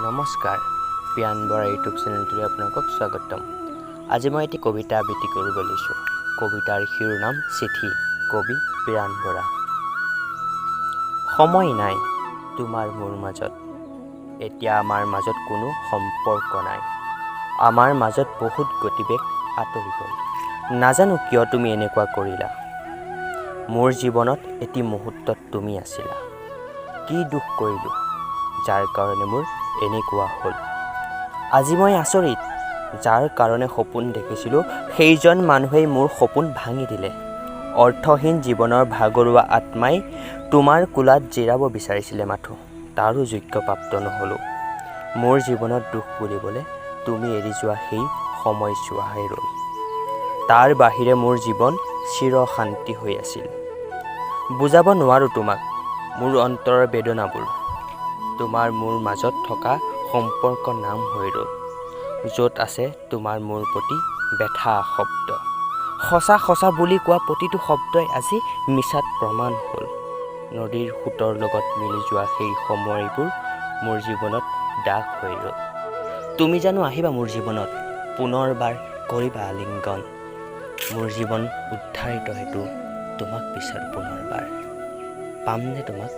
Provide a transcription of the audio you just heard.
নমস্কাৰ, পিয়ান বৰা ইউটিউব চেনেলটোলৈ আপোনালোকক স্বাগতম। আজি মই এটি কবিতা আবৃত্তি কৰিব লৈছোঁ। কবিতাৰ শিৰোনাম চিঠি, কবি পিয়ান বৰা। সময় নাই তোমাৰ মোৰ মাজত, এতিয়া আমাৰ মাজত কোনো সম্পৰ্ক নাই। আমাৰ মাজত বহুত গতিবেগ আঁতৰি গ'ল, নাজানো কিয় তুমি এনেকুৱা কৰিলা। মোৰ জীৱনত এটি মুহূৰ্তত তুমি আছিলা, কি দুখ কৰিলোঁ যাৰ কাৰণে মোৰ এনেকুৱা হ'ল। আজি মই আচৰিত, যাৰ কাৰণে সপোন দেখিছিলোঁ সেইজন মানুহেই মোৰ সপোন ভাঙি দিলে। অৰ্থহীন জীৱনৰ ভাগৰুৱা আত্মাই তোমাৰ কোলাত জিৰাব বিচাৰিছিলে মাথো, তাৰো যোগ্যপ্ৰাপ্ত নহ'লোঁ। মোৰ জীৱনত দুখ বুলিবলৈ তুমি এৰি যোৱা সেই সময়ছোৱাহে ৰ'ল। তাৰ বাহিৰে মোৰ জীৱন চিৰ শান্তি হৈ আছিল। বুজাব নোৱাৰোঁ তোমাক মোৰ অন্তৰৰ বেদনাবোৰ। তোমাৰ মোৰ মাজত থকা সম্পৰ্ক নাম হৈ ৰ'ল, য'ত আছে তোমাৰ মোৰ প্ৰতি ব্যথা শব্দ। সঁচা সঁচা বুলি কোৱা প্ৰতিটো শব্দই আজি মিছাত প্ৰমাণ হ'ল। নদীৰ সোঁতৰ লগত মিলি যোৱা সেই সময়বোৰ মোৰ জীৱনত দাগ হৈ ৰ'ল। তুমি জানো আহিবা মোৰ জীৱনত, পুনৰবাৰ কৰিবা আলিংগন। মোৰ জীৱন উদ্ধাৰিত হেতু তোমাক বিচাৰোঁ পুনৰবাৰ, পামনে তোমাক